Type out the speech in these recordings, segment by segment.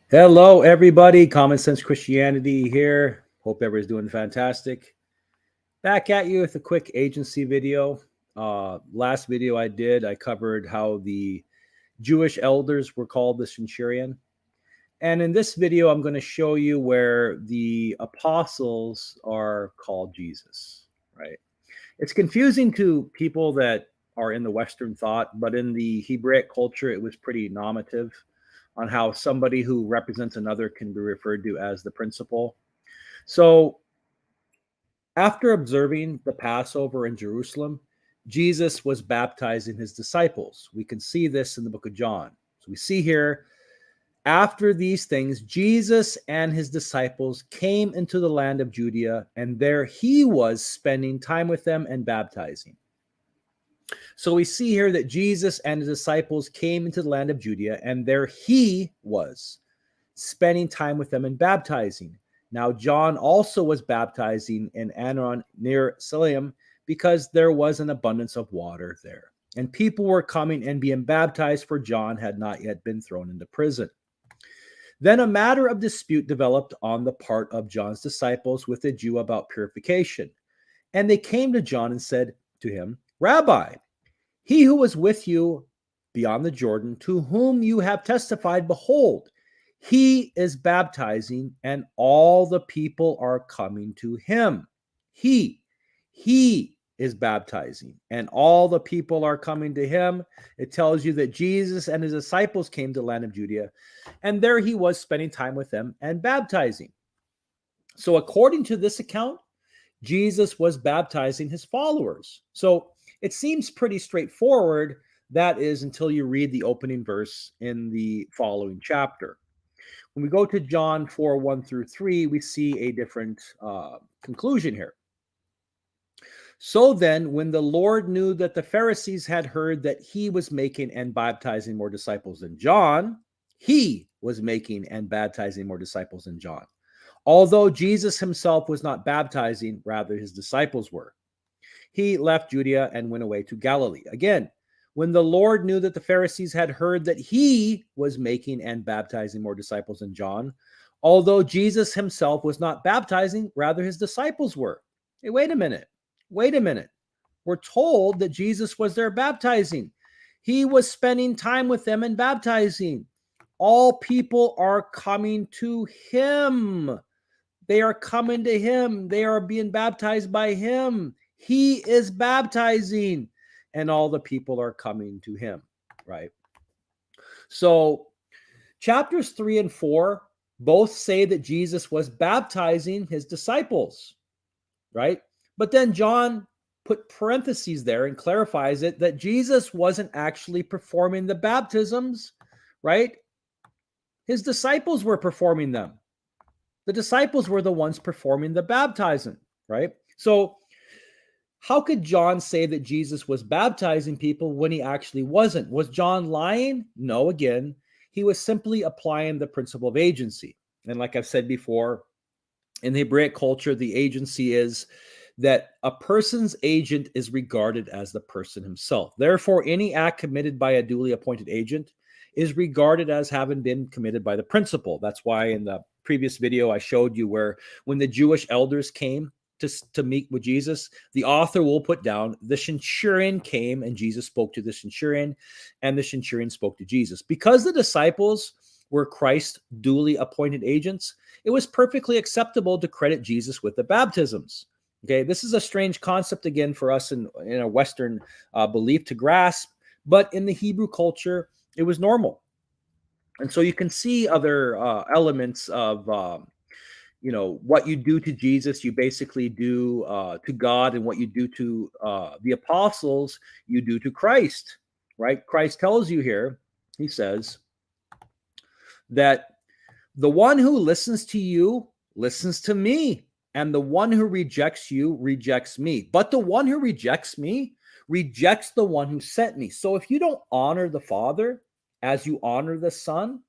Hello, everybody. Common Sense Christianity here. Hope everybody's doing fantastic. Back at you with a quick agency video. Last video I did, I covered how the Jewish elders were called the centurion. And in this video, I'm going to show you where the apostles are called Jesus, right? It's confusing to people that are in the Western thought, but in the Hebraic culture, it was pretty normative on how somebody who represents another can be referred to as the principal. So, after observing the Passover in Jerusalem, Jesus was baptizing his disciples. We can see this in the book of John. So, we see here, after these things, Jesus and his disciples came into the land of Judea, and there he was spending time with them and baptizing. So we see here that Jesus and his disciples came into the land of Judea, and there he was spending time with them and baptizing. Now, John also was baptizing in Aenon near Salim because there was an abundance of water there. And people were coming and being baptized, for John had not yet been thrown into prison. Then a matter of dispute developed on the part of John's disciples with a Jew about purification. And they came to John and said to him, Rabbi, he who was with you beyond the Jordan, to whom you have testified, behold, he is baptizing, and all the people are coming to him. He is baptizing, and all the people are coming to him. It tells you that Jesus and his disciples came to the land of Judea, and there he was spending time with them and baptizing. So, according to this account, Jesus was baptizing his followers. So, it seems pretty straightforward. That is, until you read the opening verse in the following chapter. When we go to John 4 1 through 3, we see a different conclusion here. So then, when the Lord knew that the Pharisees had heard that he was making and baptizing more disciples than John, he was making and baptizing more disciples than John. Although Jesus himself was not baptizing, rather his disciples were. He left Judea and went away to Galilee. Again, when the Lord knew that the Pharisees had heard that he was making and baptizing more disciples than John, although Jesus himself was not baptizing, rather his disciples were. Hey, wait a minute. We're told that Jesus was there baptizing. He was spending time with them and baptizing. All people are coming to him. They are coming to him. They are being baptized by him. He is baptizing, and all the people are coming to him, right? So, chapters 3 and 4 both say that Jesus was baptizing his disciples, right? But then John put parentheses there and clarifies it that Jesus wasn't actually performing the baptisms, right? His disciples were performing them. The disciples were the ones performing the baptizing, right? So, how could John say that Jesus was baptizing people when he actually wasn't? Was John lying? No, again, he was simply applying the principle of agency. And like I've said before, in the Hebraic culture, the agency is that a person's agent is regarded as the person himself. Therefore, any act committed by a duly appointed agent is regarded as having been committed by the principal. That's why in the previous video I showed you where when the Jewish elders came to meet with Jesus, the author will put down the centurion came and Jesus spoke to the centurion, and the centurion spoke to Jesus. Because the disciples were Christ's duly appointed agents, it was perfectly acceptable to credit Jesus with the baptisms. Okay, this is a strange concept again for us in a Western belief to grasp, but in the Hebrew culture, it was normal. And so you can see other elements of what you do to Jesus, you basically do to God, and what you do to the apostles, you do to Christ, right? Christ tells you here, he says that the one who listens to you listens to me, and the one who rejects you rejects me. But the one who rejects me rejects the one who sent me. So if you don't honor the Father as you honor the Son,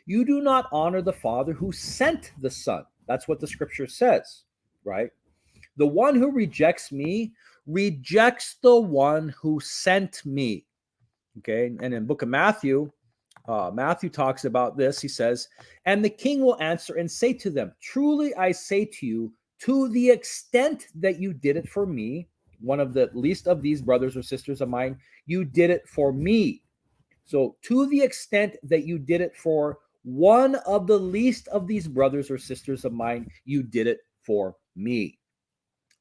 you do not honor the Father who sent the Son. That's what the scripture says, right? The one who rejects me rejects the one who sent me. Okay. And in book of Matthew, Matthew talks about this. He says, and the king will answer and say to them, truly I say to you, to the extent that you did it for me, one of the least of these brothers or sisters of mine, you did it for me. So to the extent that you did it for one of the least of these brothers or sisters of mine, you did it for me.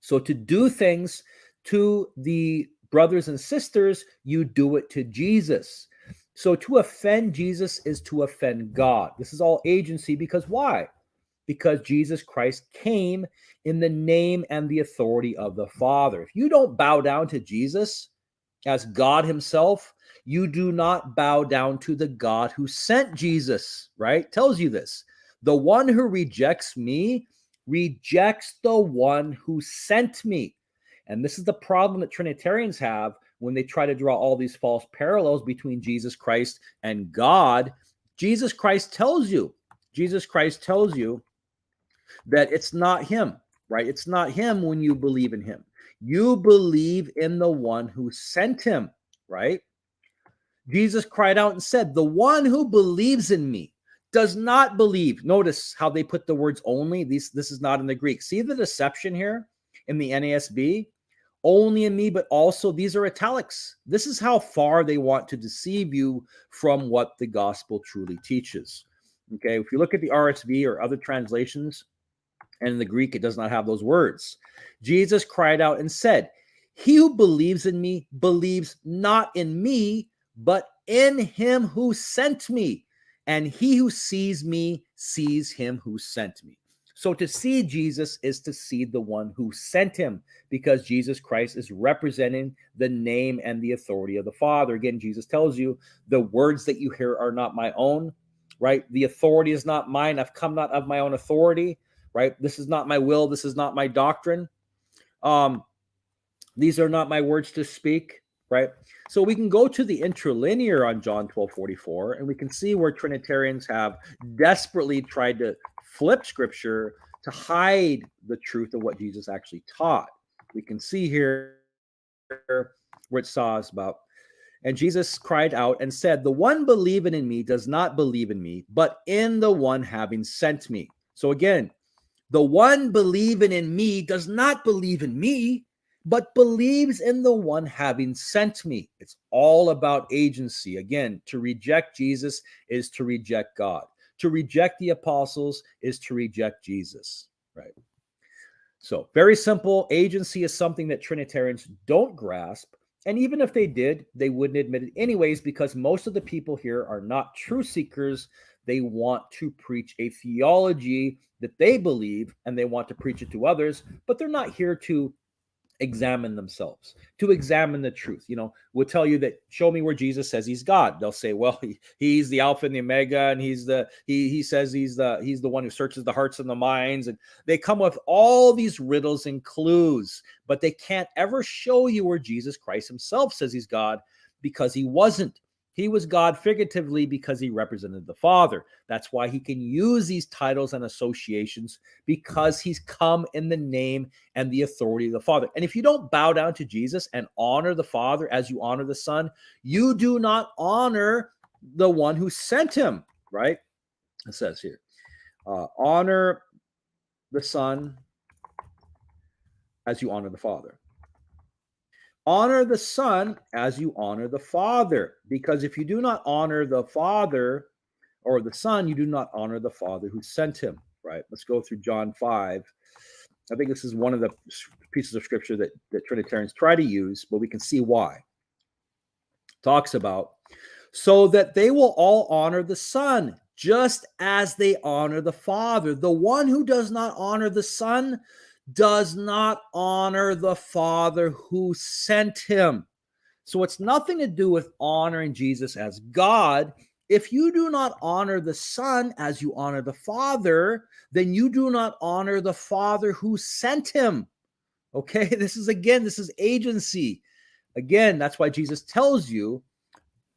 So to do things to the brothers and sisters, you do it to Jesus. So to offend Jesus is to offend God. This is all agency because why? Because Jesus Christ came in the name and the authority of the Father. If you don't bow down to Jesus as God himself, you do not bow down to the God who sent Jesus, right? Tells you this. The one who rejects me rejects the one who sent me. And this is the problem that Trinitarians have when they try to draw all these false parallels between Jesus Christ and God. Jesus Christ tells you that it's not him, right? It's not him when you believe in him. You believe in the one who sent him, right? Jesus cried out and said, the one who believes in me does not believe. Notice how they put the words only. This is not in the Greek. See the deception here in the NASB? Only in me, but also these are italics. This is how far they want to deceive you from what the gospel truly teaches. Okay, if you look at the RSV or other translations, and in the Greek, it does not have those words. Jesus cried out and said, he who believes in me believes not in me, but in him who sent me. And he who sees me sees him who sent me. So to see Jesus is to see the one who sent him, because Jesus Christ is representing the name and the authority of the Father. Again, Jesus tells you, the words that you hear are not my own, right? The authority is not mine. I've come not of my own authority, right? This is not my will. This is not my doctrine. These are not my words to speak, right? So we can go to the interlinear on John 12:44, and we can see where Trinitarians have desperately tried to flip scripture to hide the truth of what Jesus actually taught. We can see here where it says about, and Jesus cried out and said, the one believing in me does not believe in me, but in the one having sent me. So again, the one believing in me does not believe in me, but believes in the one having sent me. It's all about agency. Again, to reject Jesus is to reject God. To reject the apostles is to reject Jesus, right? So very simple. Agency is something that Trinitarians don't grasp. And even if they did, they wouldn't admit it anyways, because most of the people here are not true seekers. They want to preach a theology that they believe, and they want to preach it to others, but they're not here to examine themselves, to examine the truth. We'll tell you that, show me where Jesus says he's God. They'll say, well, he's the Alpha and the Omega, and he says he's the one who searches the hearts and the minds. And they come with all these riddles and clues, but they can't ever show you where Jesus Christ himself says he's God, because he wasn't. He was God figuratively because he represented the Father. That's why he can use these titles and associations, because he's come in the name and the authority of the Father. And if you don't bow down to Jesus and honor the Father as you honor the Son, you do not honor the one who sent him, right? It says here, honor the Son as you honor the Father. Honor the Son as you honor the Father, because if you do not honor the Father or the Son, you do not honor the Father who sent him, right? Let's go through John 5. I think this is one of the pieces of scripture that Trinitarians try to use, but we can see why. Talks about, so that they will all honor the Son, just as they honor the Father. The one who does not honor the Son does not honor the Father who sent him. So it's nothing to do with honoring Jesus as God. If you do not honor the Son as you honor the Father, then you do not honor the Father who sent him. Okay, this is agency. Again, that's why Jesus tells you,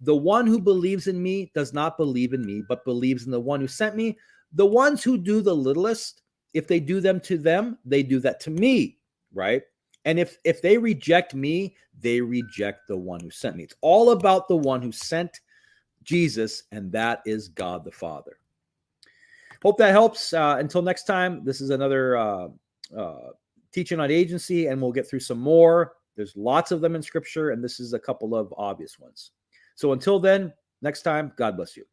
the one who believes in me does not believe in me, but believes in the one who sent me. The ones who do the littlest, if they do them to them, they do that to me, right? And if they reject me, they reject the one who sent me. It's all about the one who sent Jesus, and that is God the Father. Hope that helps. Until next time, this is another teaching on agency, and we'll get through some more. There's lots of them in Scripture, and this is a couple of obvious ones. So until then, next time, God bless you.